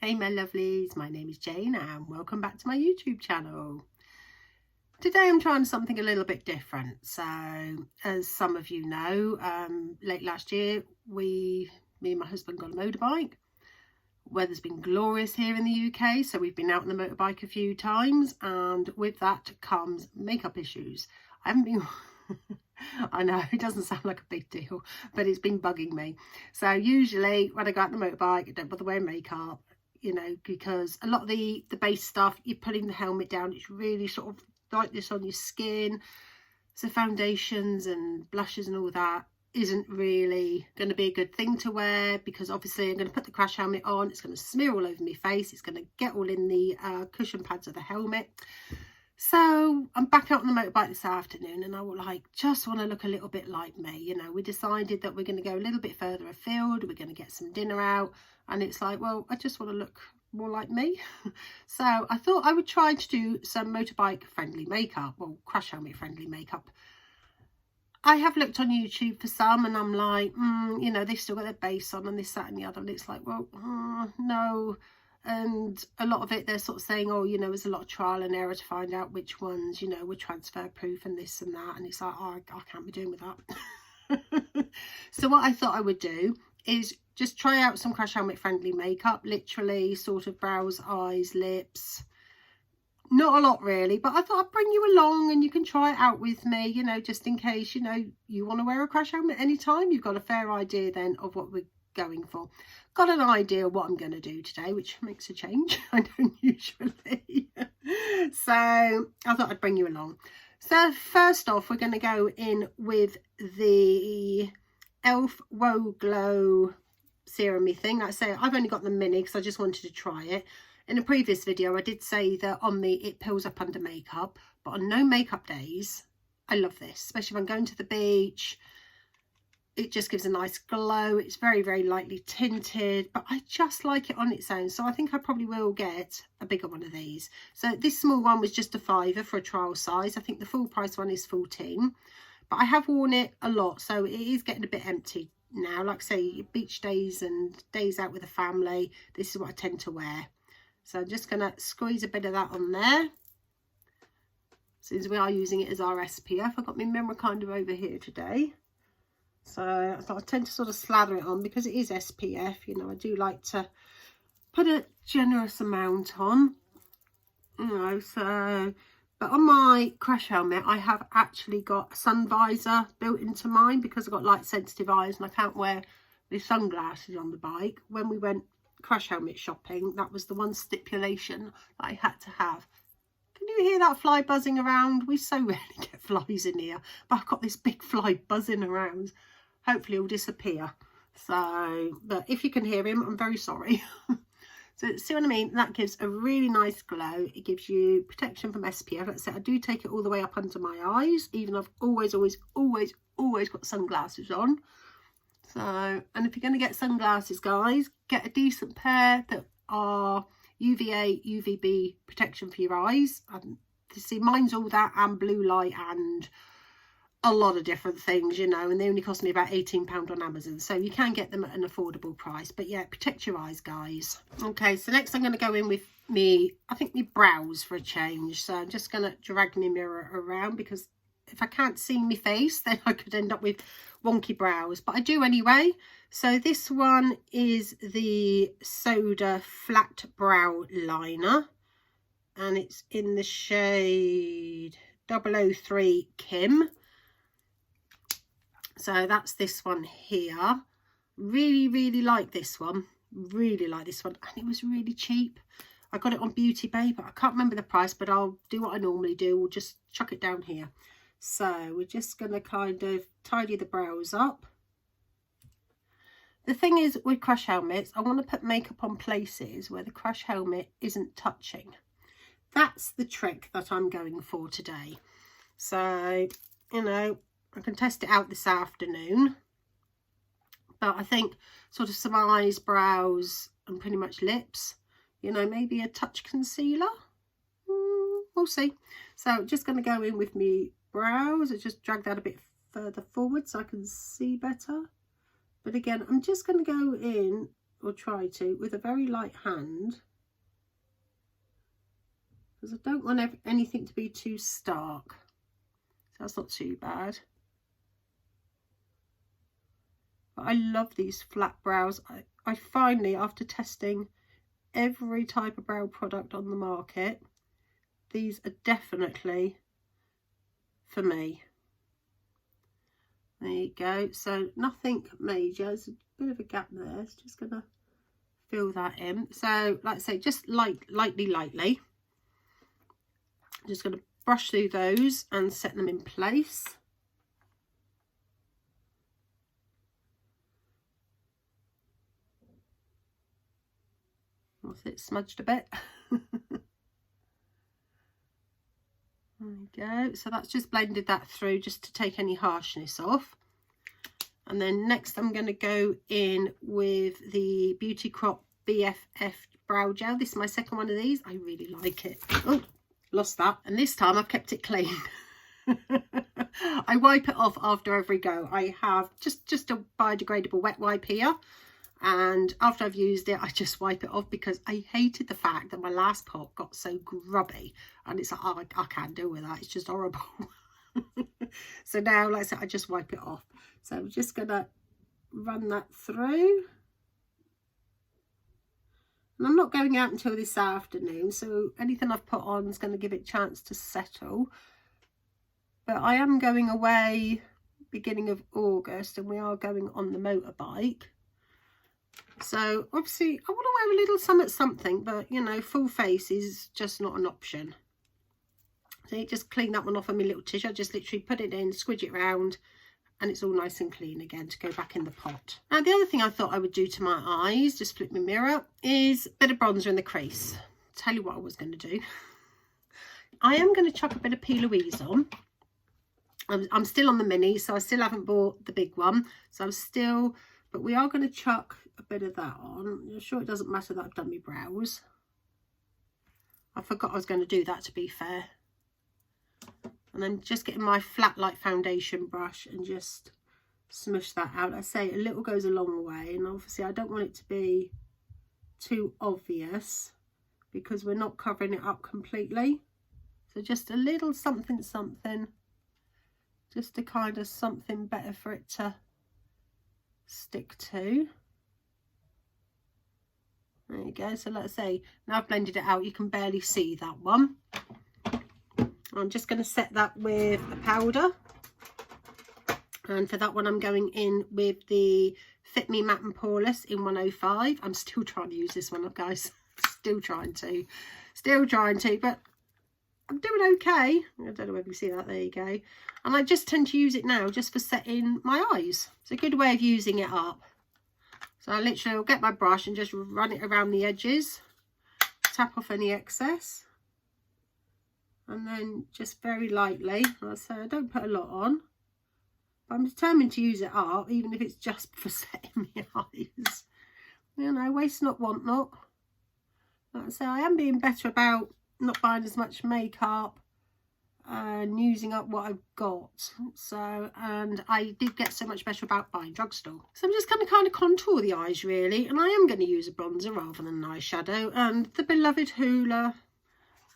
Hey my lovelies, my name is Jane and welcome back to my YouTube channel. Today I'm trying something a little bit different. So as some of you know, late last year me and my husband got a motorbike. Weather's been glorious here in the UK, so we've been out on the motorbike a few times, and with that comes makeup issues. I haven't been I know it doesn't sound like a big deal, but it's been bugging me. So usually when I go out on the motorbike I don't bother wearing makeup, you know, because a lot of the base stuff, you're putting the helmet down, it's really sort of like this on your skin. So foundations and blushes and all that isn't really going to be a good thing to wear, because obviously I'm going to put the crash helmet on, it's going to smear all over my face, it's going to get all in the cushion pads of the helmet. So I'm back out on the motorbike this afternoon and I will just want to look a little bit like me. You know, we decided that we're going to go a little bit further afield, we're going to get some dinner out, and it's like, well, I just want to look more like me. So I thought I would try to do some motorbike friendly makeup, or crash helmet friendly makeup. I have looked on YouTube for some and I'm like, you know, they've still got their base on and this, that and the other, and it's like, well, no. And a lot of it they're sort of saying, oh, you know, there's a lot of trial and error to find out which ones, you know, were transfer proof and this and that, and it's like, oh, I can't be doing with that. So what I thought I would do is just try out some crash helmet friendly makeup, literally sort of brows, eyes, lips, not a lot really, but I thought I'd bring you along and you can try it out with me, you know, just in case, you know, you want to wear a crash helmet anytime, you've got a fair idea then of what we're going for. Got an idea of what I'm going to do today, which makes a change. I don't usually. So I thought I'd bring you along. So first off, we're going to go in with the Elf Wow Glow serum thing. Like I say, I've only got the mini because I just wanted to try it. In a previous video I did say that on me it peels up under makeup, but on no makeup days I love this, especially if I'm going to the beach. It just gives a nice glow. It's very, very lightly tinted, but I just like it on its own. So I think I probably will get a bigger one of these. So this small one was just a £5 for a trial size. I think the full price one is 14, but I have worn it a lot, so it is getting a bit empty now. Like I say, beach days and days out with the family, this is what I tend to wear. So I'm just going to squeeze a bit of that on there, since we are using it as our SPF. I've got my mirror kind of over here today. So I tend to sort of slather it on because it is SPF. You know, I do like to put a generous amount on. You know, so... But on my crash helmet, I have actually got a sun visor built into mine because I've got light sensitive eyes and I can't wear the sunglasses on the bike. When we went crash helmet shopping, that was the one stipulation that I had to have. Can you hear that fly buzzing around? We so rarely get flies in here, but I've got this big fly buzzing around. Hopefully he'll disappear. So, but if you can hear him, I'm very sorry. So see what I mean? That gives a really nice glow. It gives you protection from SPF. Like I said, I do take it all the way up under my eyes, even though I've always got sunglasses on. So, and if you're going to get sunglasses, guys, get a decent pair that are UVA, UVB protection for your eyes. See, mine's all that and blue light and a lot of different things, you know, and they only cost me about £18 on Amazon, so you can get them at an affordable price. But yeah, protect your eyes, guys. Okay, so next I'm going to go in with me brows for a change. So I'm just going to drag my mirror around, because if I can't see my face then I could end up with wonky brows, but I do anyway. So this one is the Soda Flat Brow Liner, and it's in the shade 003 Kim. So that's this one here. Really like this one. Really like this one. And it was really cheap. I got it on Beauty Bay, but I can't remember the price, but I'll do what I normally do. We'll just chuck it down here. So we're just going to kind of tidy the brows up. The thing is with crash helmets, I want to put makeup on places where the crash helmet isn't touching. That's the trick that I'm going for today. So, you know, I can test it out this afternoon, but I think sort of some eyes, brows and pretty much lips, you know, maybe a touch concealer, we'll see. So just going to go in with me brows and just drag that a bit further forward so I can see better. But again, I'm just going to go in or try to, with a very light hand, because I don't want anything to be too stark. So that's not too bad. But I love these flat brows. I finally, after testing every type of brow product on the market, these are definitely for me. There you go. So nothing major. There's a bit of a gap there. It's just gonna fill that in. So like I say, just lightly. I'm just gonna brush through those and set them in place. Was it smudged a bit? There we go. So that's just blended that through just to take any harshness off. And then next I'm going to go in with the Beauty Crop BFF brow gel. This is my second one of these. I really like it. Oh, lost that. And this time I've kept it clean. I wipe it off after every go. I have just a biodegradable wet wipe here. And after I've used it, I just wipe it off, because I hated the fact that my last pot got so grubby, and it's like, oh, I can't deal with that. It's just horrible. So now, like I said, I just wipe it off. So I'm just gonna run that through, and I'm not going out until this afternoon, so anything I've put on is going to give it a chance to settle. But I am going away beginning of August, and we are going on the motorbike. So obviously I want to wear a little something, but you know, full face is just not an option. So you just clean that one off of my little tissue. I just literally put it in, squidge it around, and it's all nice and clean again to go back in the pot. Now the other thing I thought I would do to my eyes, just flip my mirror, is a bit of bronzer in the crease. Tell you what I was going to do. I am going to chuck a bit of PLouise on. I'm still on the mini, so I still haven't bought the big one. So I'm still, but we are going to chuck a bit of that on. I'm sure it doesn't matter that I've done my brows. I forgot I was going to do that, to be fair. And then just getting my flat light foundation brush and just smush that out. I say a little goes a long way, and obviously I don't want it to be too obvious because we're not covering it up completely. So just a little something, just to kind of something better for it to stick to. There you go. So let's say now I've blended it out, you can barely see that one. I'm just going to set that with a powder, and for that one I'm going in with the Fit Me Matte and Poreless in 105. I'm still trying to use this one up, guys. Still trying to, but I'm doing okay. I don't know whether you see that. There you go. And I just tend to use it now just for setting my eyes. It's a good way of using it up. So I literally will get my brush and just run it around the edges, tap off any excess, and then just very lightly. Like I say, I don't put a lot on, but I'm determined to use it up, even if it's just for setting my eyes. You know, waste not, want not. Like I say, I am being better about not buying as much makeup and using up what I've got. So, and I did get so much better about buying drugstore. So I'm just going to kind of contour the eyes really, and I am going to use a bronzer rather than an eyeshadow, and the beloved Hoola,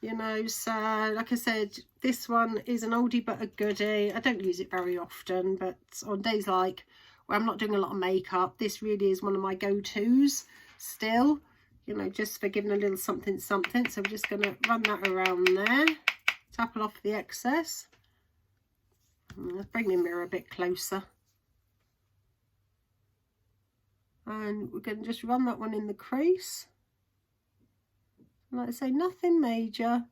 you know. So like I said, this one is an oldie but a goodie. I don't use it very often, but on days like where I'm not doing a lot of makeup, this really is one of my go-tos still, you know, just for giving a little something. So I'm just going to run that around there, tap it off the excess. Let's bring the mirror a bit closer, and we're going to just run that one in the crease. Like I say, nothing major,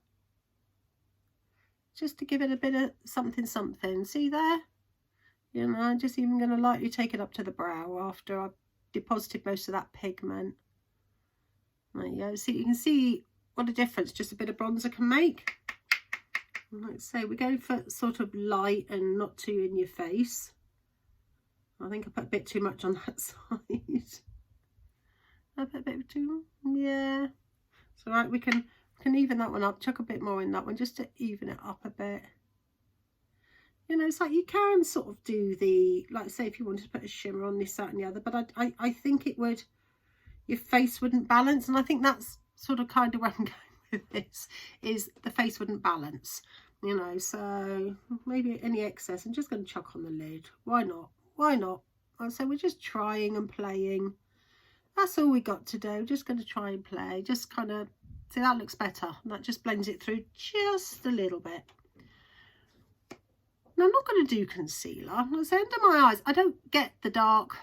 just to give it a bit of something. See there? You know, I'm just even going to lightly take it up to the brow after I've deposited most of that pigment. There you go. See, you can see what a difference just a bit of bronzer can make. Let's say we're going for sort of light and not too in your face. I think I put a bit too much on that side. I put a bit too, yeah. So right, we can even that one up, chuck a bit more in that one just to even it up a bit. You know, it's like you can sort of do the, like say if you wanted to put a shimmer on this, that and the other, but I think it would, your face wouldn't balance. And I think that's sort of kind of where I'm going with this, is the face wouldn't balance, you know. So maybe any excess I'm just going to chuck on the lid. Why not? Why not? So we're just trying and playing. That's all we got to do. Just going to try and play. Just kind of, see, that looks better. That just blends it through just a little bit. Now, I'm not going to do concealer. It's under my eyes. I don't get the dark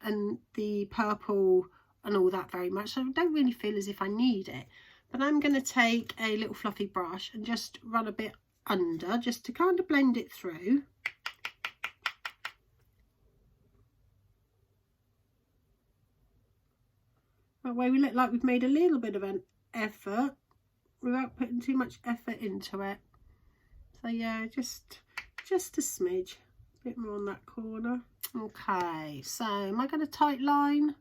and the purple and all that very much, so I don't really feel as if I need it. But I'm going to take a little fluffy brush and just run a bit under, just to kind of blend it through. That way we look like we've made a little bit of an effort without putting too much effort into it. So yeah, just a smidge, a bit more on that corner. Okay, so am I going to tight line?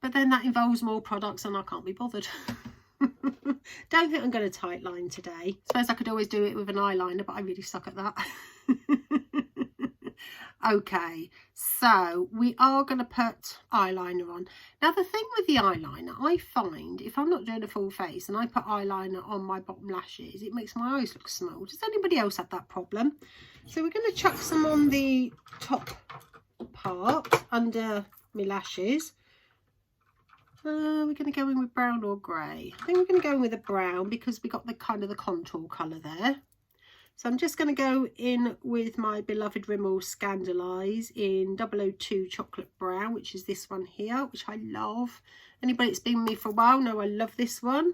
But then that involves more products and I can't be bothered. Don't think I'm going to tight line today. Suppose I could always do it with an eyeliner, but I really suck at that. Okay, so we are going to put eyeliner on. Now, the thing with the eyeliner, I find if I'm not doing a full face and I put eyeliner on my bottom lashes, it makes my eyes look small. Does anybody else have that problem? So we're going to chuck some on the top part under my lashes. We're going to go in with brown or grey. I think we're going to go in with a brown because we got the kind of the contour colour there. So I'm just going to go in with my beloved Rimmel Scandl'eyes in 002 Chocolate Brown, which is this one here, which I love. Anybody that's been with me for a while know I love this one.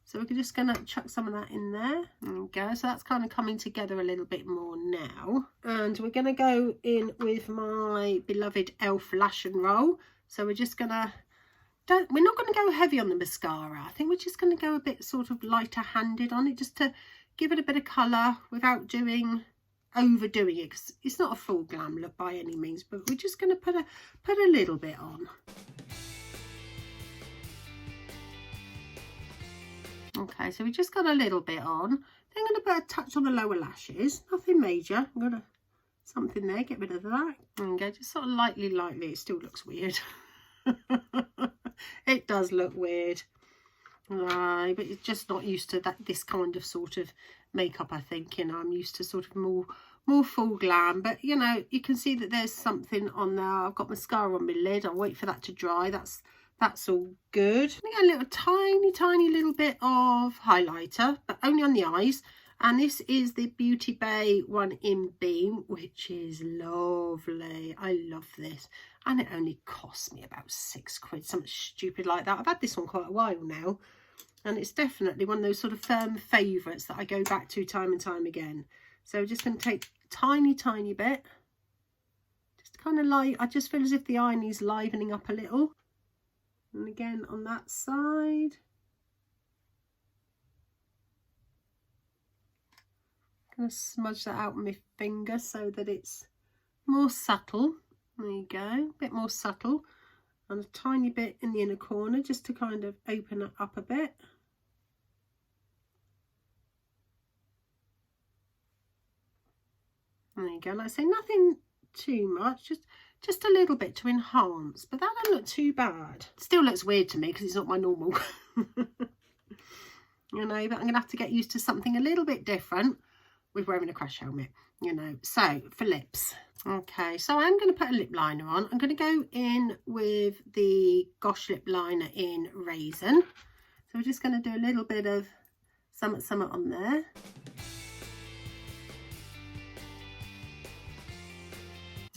So we're just going to chuck some of that in there. There we go. So that's kind of coming together a little bit more now. And we're going to go in with my beloved e.l.f. Lash and Roll. So we're just going to, we're not going to go heavy on the mascara. I think we're just going to go a bit sort of lighter handed on it, just to give it a bit of colour without overdoing it, because it's not a full glam look by any means, but we're just going to put a little bit on. Okay, so we just got a little bit on. Then I'm going to put a touch on the lower lashes, nothing major. I'm going to something there, get rid of that. And go just sort of lightly. It still looks weird. It does look weird. But it's just not used to this kind of sort of makeup, I think. You know, I'm used to sort of more full glam, but you know, you can see that there's something on there. I've got mascara on my lid. I'll wait for that to dry. That's all good. I got a little tiny little bit of highlighter, but only on the eyes. And this is the Beauty Bay one in Beam, which is lovely. I love this. And it only cost me about £6, something stupid like that. I've had this one quite a while now. And it's definitely one of those sort of firm favourites that I go back to time and time again. So we're just going to take a tiny bit. Just kind of like, I just feel as if the eye needs livening up a little. And again on that side. Going to smudge that out with my finger so that it's more subtle. There you go, a bit more subtle. And a tiny bit in the inner corner just to kind of open it up a bit. There you go, like I say, nothing too much, just a little bit to enhance, but that doesn't look too bad. It still looks weird to me because it's not my normal. You know, but I'm going to have to get used to something a little bit different with wearing a crash helmet, you know. So for lips, okay, so I'm going to put a lip liner on. I'm going to go in with the Gosh lip liner in Raisin. So we're just going to do a little bit of something on there.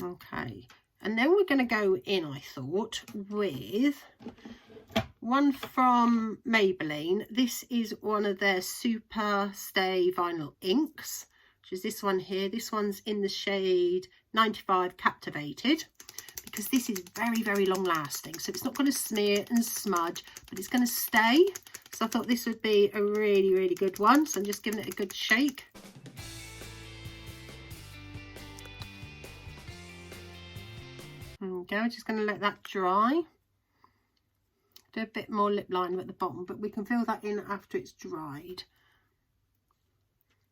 Okay, and then we're going to go in, I thought, with one from Maybelline. This is one of their Super Stay Vinyl Inks, which is this one here. This one's in the shade 95 Captivated, because this is very long lasting. So it's not going to smear and smudge, but it's going to stay. So I thought this would be a really good one. So I'm just giving it a good shake. There we go, just going to let that dry. Do a bit more lip liner at the bottom, but we can fill that in after it's dried.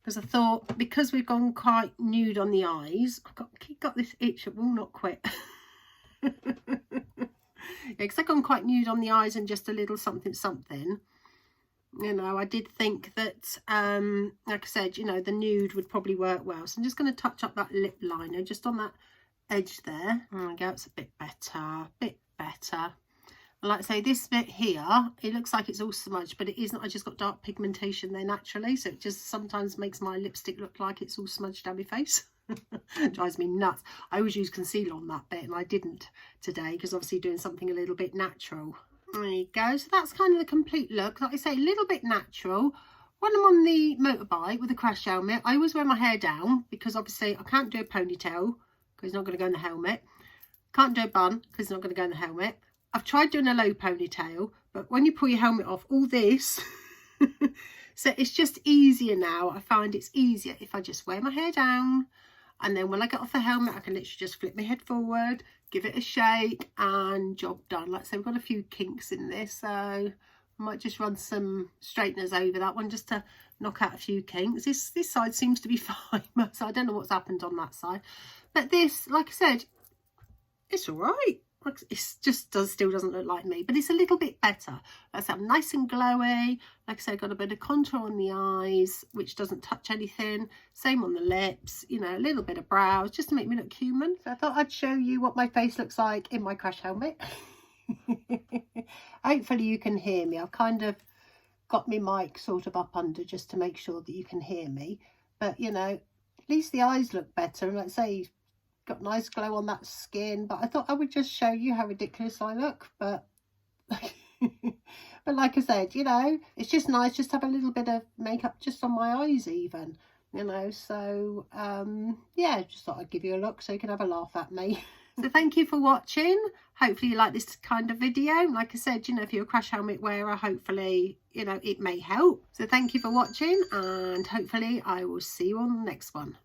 Because I thought, because we've gone quite nude on the eyes, I've got this itch that will not quit. because I've gone quite nude on the eyes and just a little something. You know, I did think that, like I said, you know, the nude would probably work well. So I'm just going to touch up that lip liner just on that edge there. There we go, it's a bit better, And like I say, this bit here, it looks like it's all smudged, but it isn't. I just got dark pigmentation there naturally, so it just sometimes makes my lipstick look like it's all smudged down my face. It drives me nuts. I always use concealer on that bit, and I didn't today because obviously doing something a little bit natural. There you go. So that's kind of the complete look. Like I say, a little bit natural. When I'm on the motorbike with a crash helmet, I always wear my hair down because obviously I can't do a ponytail because it's not going to go in the helmet. Can't do a bun because it's not going to go in the helmet. I've tried doing a low ponytail, but when you pull your helmet off, all this. So it's just easier now. I find it's easier if I just wear my hair down. And then when I get off the helmet, I can literally just flip my head forward, give it a shake, and job done. Like I say, we've got a few kinks in this, so I might just run some straighteners over that one just to knock out a few kinks. This side seems to be fine, so I don't know what's happened on that side. But this, like I said, it's all right. It just still doesn't look like me, but it's a little bit better. Like I said, nice and glowy. Like I said, got a bit of contour on the eyes, which doesn't touch anything. Same on the lips, you know, a little bit of brows, just to make me look human. So I thought I'd show you what my face looks like in my crash helmet. Hopefully you can hear me. I've kind of got my mic sort of up under just to make sure that you can hear me. But, you know, at least the eyes look better. And like I say, got nice glow on that skin, but I thought I would just show you how ridiculous I look. But but like I said, you know, it's just nice just to have a little bit of makeup just on my eyes even, you know. So yeah, just thought I'd give you a look so you can have a laugh at me. So thank you for watching. Hopefully you like this kind of video. Like I said, you know, if you're a crash helmet wearer, hopefully, you know, it may help. So thank you for watching, and hopefully I will see you on the next one.